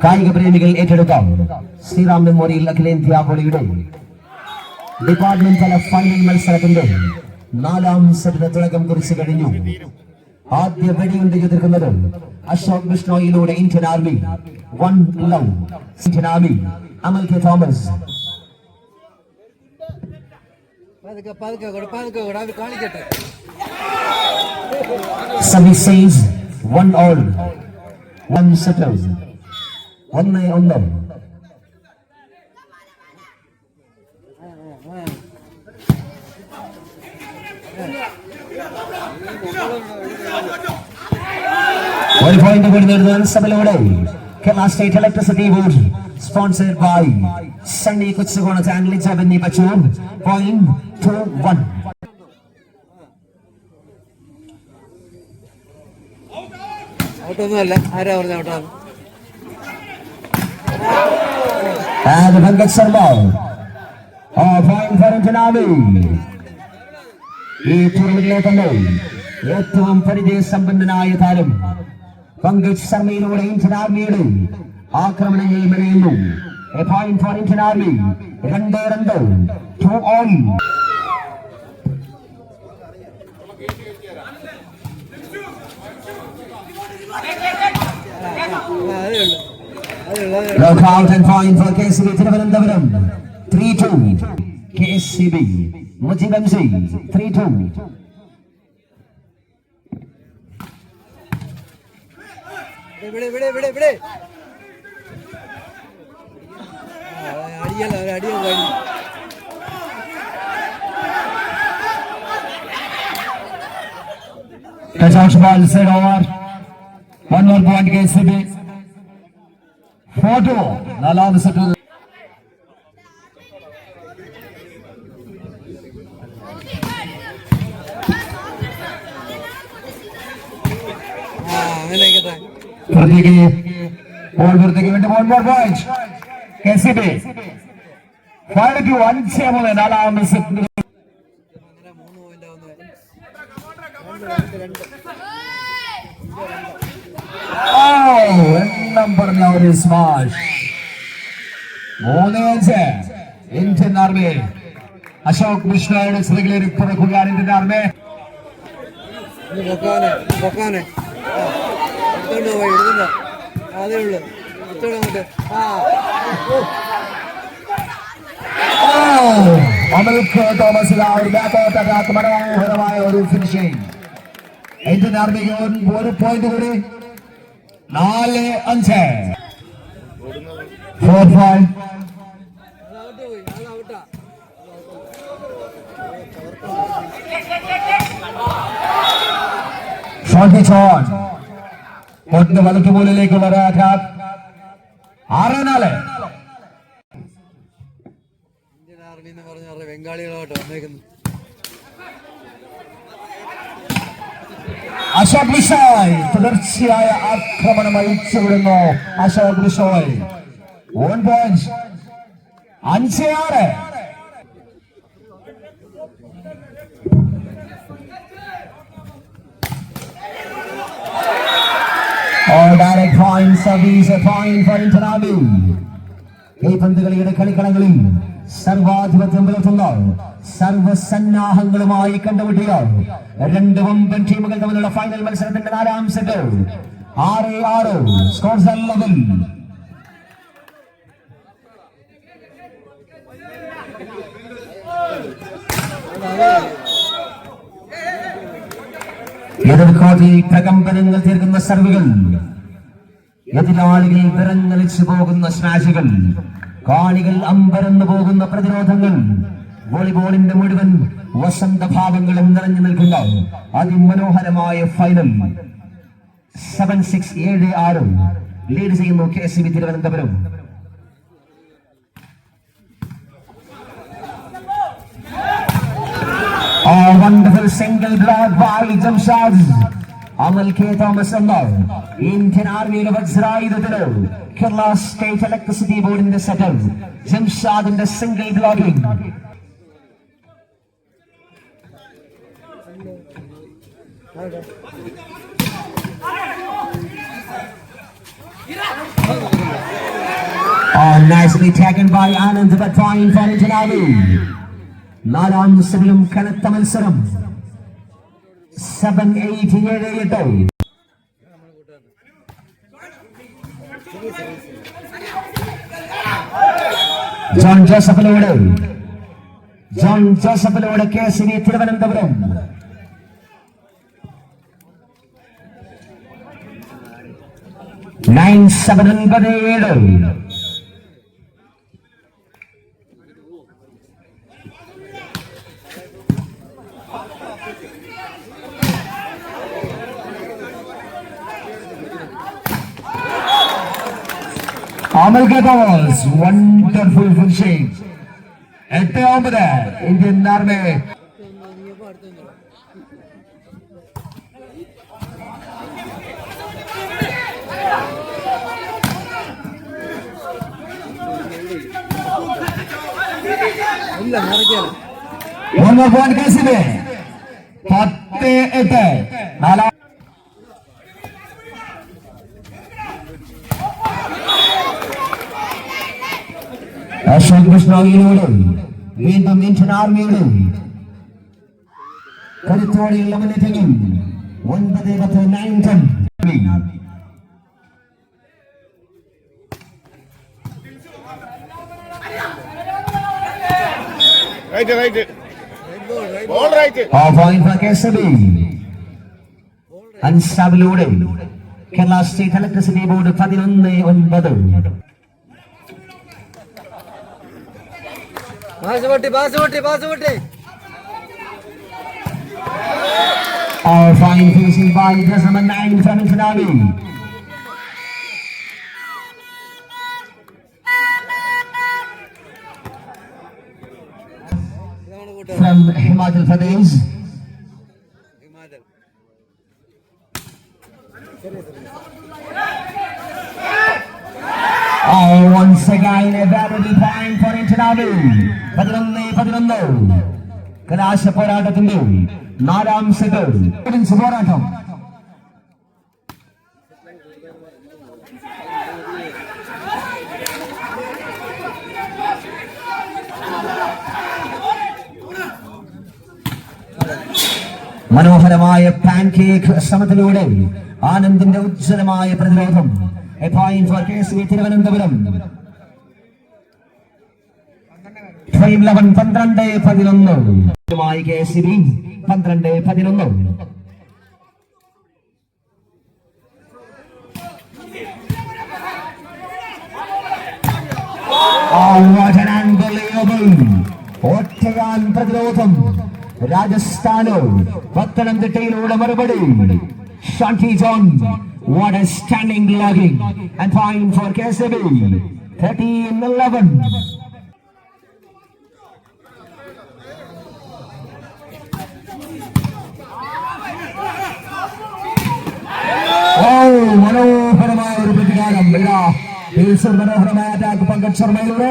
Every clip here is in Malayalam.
കായിക പ്രേമികൾ ഏറ്റെടുക്കാം. ശ്രീറാം മെമ്മോറിയൽ അഖിലേന്ത്യാ വോളിയുടെ ഡിപ്പാർട്ട്മെന്റ് തല ഫൈനൽ മത്സരത്തിന്റെ 4ാം സെറ്റിന് തുടക്കം കുറിച്ചു കഴിഞ്ഞു. ആദ്യ വെടിയുണ്ട് എതിർക്കുന്നത് അശോക് ബിഷ്ണോയിലൂടെ Indian army 1 love Indian army Amal K Thomas. Service says 1 all. 1 settles. 1-1. One point to the Sabalode. Kerala State Electricity Board, sponsored by Sunday Kutsugona and Lizabeth Pachur. Point 2-1. And Venkat Sharma. Point for Indian Army. ഈ ടൂർണമെന്റിലെ തന്നെ ഏറ്റവും പരിചയസമ്പന്നനായ താരം പങ്കജ് ശർമ്മയിലൂടെ ഇന്ത്യൻ ആർമിയുടെ ആക്രമണങ്ങൾ മെനയുന്നു. A point for Indian Army. 2 2 all. Look out and point for KCB Thiruvananthapuram. 3-2. KCB Mujib MC 3-2. Touch ball set over. 1 more point KCB. 4-2. 4ാം സെറ്റ്. പുറത്തേക്ക് വേണ്ടി 1 more point KCB. 5-2. 4ാം സെറ്റ്. പറഞ്ഞ ഒരു സ്മാഷ്. 3-5. ഇന്ത്യൻ ആർമി അശോക് മിശ്രയുടെ ശ്രദ്ധയിലേക്ക് പുറക്കുകയാണ് Indian army. Amal K Thomas മനോഹരമായ ഒരു ഫിനിഷിംഗ്. ഇന്ത്യൻ ആർമിക്ക് 1 പോയിന്റ് കൂടി. 4-5. 4-5. ോട്ട് വലത്തുമൂലിലേക്കുള്ള ആഘാത്. 6-4. ബംഗാളികളോട്ട് വന്നേക്കുന്നു. അശോക് ബിഷോയ് തുടർച്ചയായ ആക്രമണം അഴിച്ചുവിടുന്നു. Ashok ബിഷോയ് 1 point. 5-6. Direct point service, a point for Indian Army. ഈ പന്തുകളിയുടെ കളിക്കളങ്ങളിൽ സർവാധിപത്യം പുലർത്തുന്ന സർവസന്നാഹങ്ങളുമായി കണ്ടുമുട്ടിയ 2 വമ്പൻ ടീമുകൾ തമ്മിലുള്ള ഫൈനൽ മത്സരത്തിന്റെ 4ാം സെറ്റ്. 6-6. സ്കോർസ് 11. എതിർക്കോട്ടിൽ പ്രകമ്പനങ്ങൾ തീർക്കുന്ന സർവുകൾ, എതിരാളികൾ വിറങ്ങലിച്ചു പോകുന്ന സ്മാഷുകൾ, കാണികൾ അമ്പരന്നു പോകുന്ന പ്രതിരോധങ്ങൾ, വോളിബോളിന്റെ മുഴുവൻ വസന്തഭാവങ്ങളും നിറഞ്ഞു നിൽക്കുന്ന അതിമനോഹരമായ ഫൈനൽ. 7-6 7-6 ലീഡ് ചെയ്യുന്നു KCB Thiruvananthapuram. A wonderful single block by Jamshad. Amal K. Thomas Andar. Indian Army വജ്രായുധത്തില് Kerala State Electricity Board in the setup. Jamshad in the single blocking. Oh, nicely taken by Anand, but fine for Internavi. നാലാം സെറ്റിലും കനത്ത മത്സരം 7-8. ജോൺ ജോസഫിലൂടെ KCB Thiruvananthapuram. Nine 7-9. Amal Gatawals, wonderful finishing. 8-9, Indian Army. One more point KCB. 10-8. Ashok കൃഷ്ണയിലൂടെ വീണ്ടും ഇന്ത്യൻ ആർമിയുടെ കരുത്തോടെയുള്ള മുന്നേറ്റങ്ങൾ. 9-10. അൻസാബിലൂടെ കേരള സ്റ്റേറ്റ് ഇലക്ട്രിസിറ്റി ബോർഡ് 11-9. ബാസുപട്ടി. Fine finishing by just number 9 from Internavi. From Himachal Pradesh. Once again a valuable point for Internavi. 11-11. കലാശ പോരാട്ടത്തിന്റെ 4ാം സെറ്റ് പോരാട്ടം. മനോഹരമായ പാൻകേക്ക് ശ്രമത്തിലൂടെ ആനന്ദിന്റെ ഉജ്ജ്വലമായ പ്രതിരോധം. A point for KCB Thiruvananthapuram. 12-11. KCB 12-11. Oh, what an unbelievable ഒറ്റയാൻ പ്രതിരോധം. രാജസ്ഥാനോ പത്തനംതിട്ടയിലൂടെ മറുപടി. Shanty John, what a standing logging and point for KCB. 13-11. മനോഹരമായ ഒരു പ്രതികാരം. മനോഹരമായ attack Pankaj ശർമ്മയിലൂടെ.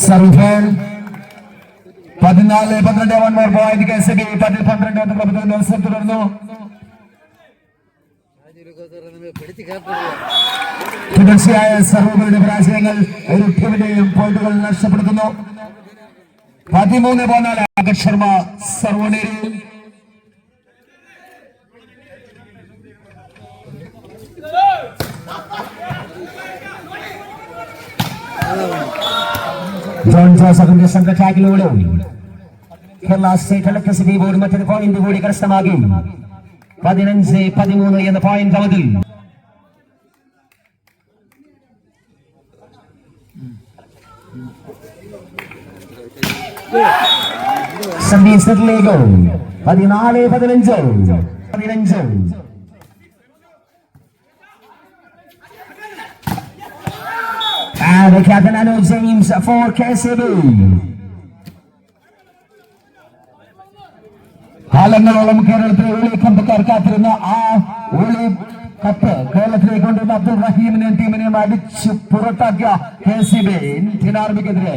സർവൽ 14-12. 1 more point KCB. 10-12 മത്സരം തുടർന്നു. തുടർച്ചയായ സർവ്വങ്ങളുടെ പരാജയങ്ങൾ ഒരു ടീമിന്റെയും പോയിന്റുകൾ നഷ്ടപ്പെടുത്തുന്നു. 13-14. പങ്കജ് ശർമ്മ സർവ്വനേരിയിൽ. ജോൺ ജോസഫിന്റെ സംഘ ടാക്കിലൂടെ കേരള സ്റ്റേറ്റ് ഇലക്ട്രിസിറ്റി ബോർഡ് മറ്റൊരു പോയിന്റ് കൂടി കരസ്ഥമാക്കി. 15-13 എന്ന പോയിന്റ് അവധിൽ. സർവീസ് സെറ്റിലേക്ക് 14-15. And the captain Anuj James for KCB. കാലങ്ങളോളം കേരളത്തിലെ ഒളി കമ്പക്കാർ കാത്തിരുന്ന ആ ഒളി കപ്പ് കേരളത്തിലേക്ക് കൊണ്ടുവന്ന അബ്ദുൾ റഹീമിനെയും ടീമിനെയും അടിച്ച് പുറത്താക്കിയ KCB ഇന്ത്യൻ ആർമിക്കെതിരെ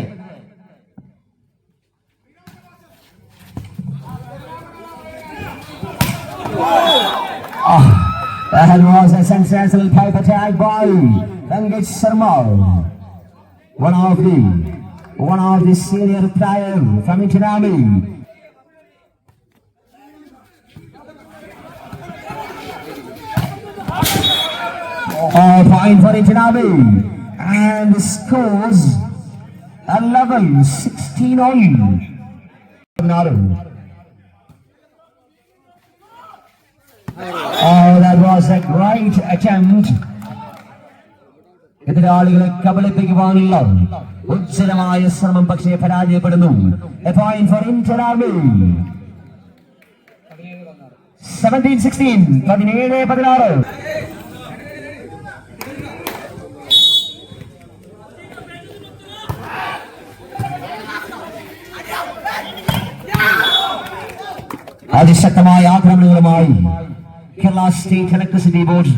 That was a sensational pipe attack by Rangit Sharma, one of the senior players from Indian Army. Point for Indian Army, and scores a level 16-all. That was a great attempt. എതിരാളികളെ കബളിപ്പിക്കുവാനുള്ള ഉജ്ജ്വലമായ ശ്രമം പക്ഷേ പരാജയപ്പെടുന്നു. A point for Indian Army. 17-16, 17-16. അതിശക്തമായ ആക്രമണങ്ങളുമായി കേരള സ്റ്റേറ്റ് ഇലക്ട്രിസിറ്റി ബോർഡ്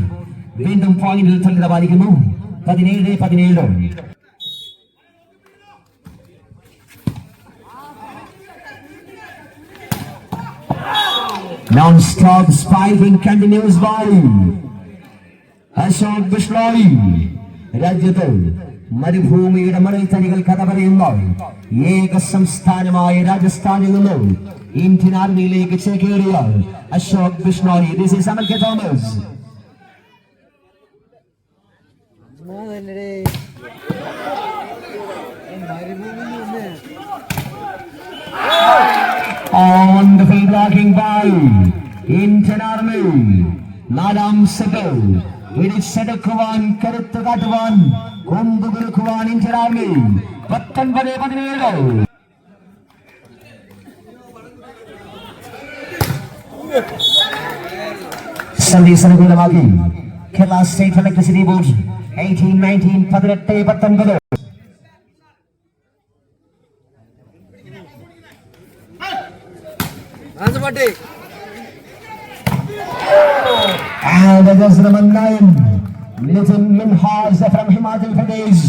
വീണ്ടും പോയിന്റിൽ തുല്യത പാലിക്കുന്നു. 17-17. Non-stop spiking continues by Ashok Bishnoi. രാജ്യത്ത് മരുഭൂമിയുടെ മണൽത്തരികൾ കഥ പറയുന്ന ഏക സംസ്ഥാനമായ രാജസ്ഥാനിൽ നിന്നും ഇന്ത്യൻ ആർമിയിലേക്ക് ചേക്കേറിയ Ashok Bishnoi. This is Amal K Thomas. Wonderful blocking by Indian Army. നാലാം സെറ്റ് പിടിച്ചെടുക്കുവാൻ, കരുത്ത് കാട്ടുവാൻ, കൊമ്പുകുലുക്കുവാൻ ഇന്ത്യൻ ആർമി. 19-17. സർവീസ് അനുകൂലമാക്കി Kerala state electricity Board 18-19, 18-19. And that's number 9, Nitin Minhas from Himachal Pradesh.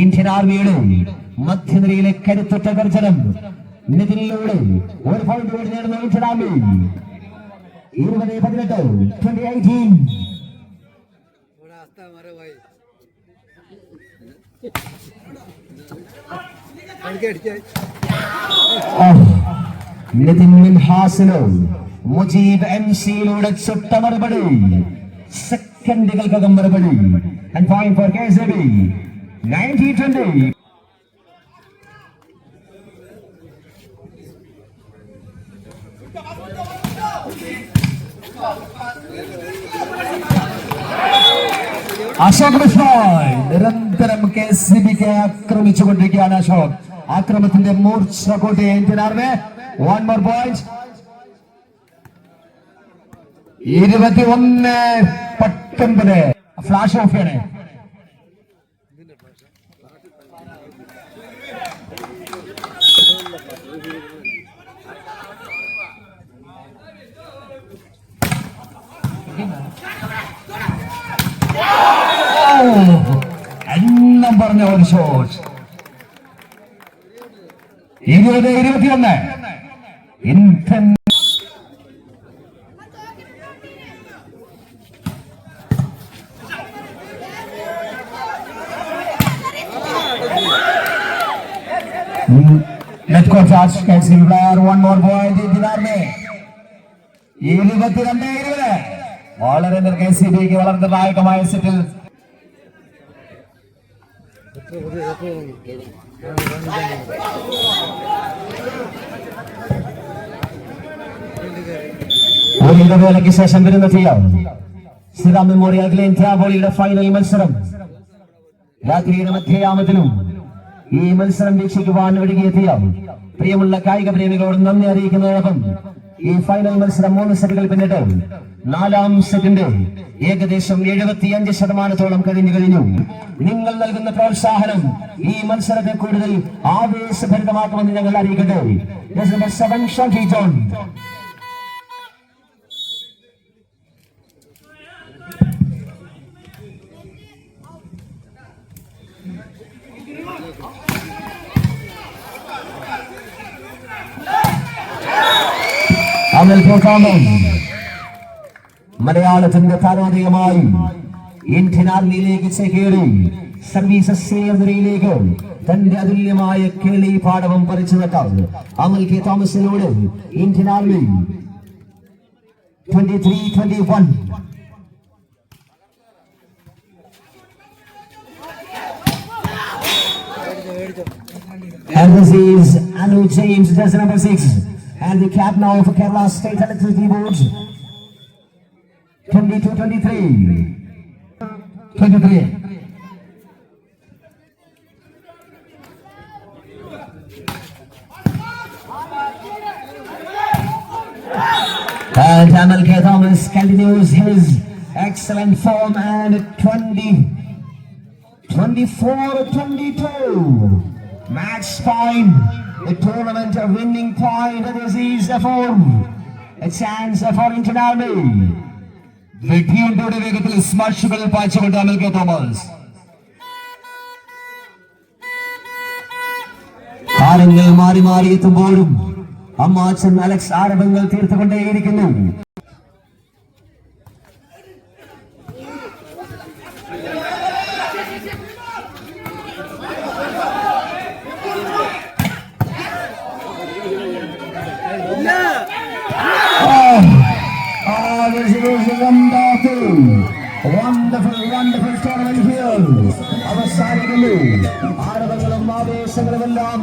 Indian ആർമിയുടെ മധ്യനിരയിലെ കരുത്തുറ്റ ഗർജനം. നിതിനിലൂടെ ഒരു പോയിന്റ് കൂടി നേടുന്ന ഇന്ത്യൻ ആർമി. 20-18, 20-18. നിതിൻ മിൻഹാസിനോ മുജീബ് MC-യിലൂടെ ചുട്ട മറുപടി. സെക്കൻഡുകൾക്കകം മറുപടി. And point for KCB. 19-20. Ashok Bishnoi നിരന്തരം KCBക്ക് ആക്രമിച്ചുകൊണ്ടിരിക്കുകയാണ്. അശോക് ആക്രമണത്തിന്റെ മൂർച്ച കൂട്ടിയ Indian army. 1 more point. 21-19. Flash of ആണ്. എണ്ണം പറഞ്ഞ ഒരു shot. 20-21. Indian net court charge KCB player. 1 more point. Indian Army. 22-20. വളരെ KCBക്ക് വളരെ നിർണായകമായ സെറ്റിൽ. ഒരു ഇടവേളയ്ക്ക് ശേഷം വരുന്ന ശ്രീറാം മെമ്മോറിയൽ അഖിലേന്ത്യാ വോളിയുടെ ഫൈനൽ മത്സരം. രാത്രിയുടെ മധ്യയാമത്തിലും ഈ മത്സരം വീക്ഷിക്കുവാൻ ഒഴുകിയെത്തിയ പ്രിയമുള്ള കായിക പ്രേമികളോട് നന്ദി അറിയിക്കുന്നതോടൊപ്പം ഈ ഫൈനൽ മത്സരം 3 സെറ്റുകൾ പിന്നിട്ട് 4ാം സെറ്റിന്റെ ഏകദേശം 75% കഴിഞ്ഞു. നിങ്ങൾ നൽകുന്ന പ്രോത്സാഹനം ഈ മത്സരത്തെ കൂടുതൽ ആവേശഭരിതമാക്കുമെന്ന് ഞങ്ങൾ അറിയിക്കട്ടെ. Amel Pokaman മലയാളത്തിന്റെ താരോദയമായി ഇന്ത്യൻ ആർമിയിലേക്ക് ചേക്കേറി സർവീസസ് സേവനയിലേക്ക് തന്റെ അതുല്യമായ കേളി പാഠവും പറിച്ചു വെക്കാൻ അമൽ കെ തോമസിനോട് Indian Army 23-21. And this is Anu James, jersey number 6, and the captain of Kerala State Electricity Board. 23. And Amal K. Thomas continues his excellent form and 24-22. Match point, the tournament winning point. This is a chance for Indian Army. വെട്ടിയുടെ വേഗത്തിൽ സ്മാഷുകൾ പായിച്ചുകൊണ്ട് അമൽ കെ തോമസ്. കാലങ്ങൾ മാറി മാറി എത്തുമ്പോഴും അമ്മാച്ചൻ അലക്സ് ആരവങ്ങൾ തീർത്തുകൊണ്ടേയിരിക്കുന്നു. Wonderful tournament here. അവസാനിക്കുന്നു. ആരവങ്ങളും ആവേശങ്ങളുമെല്ലാം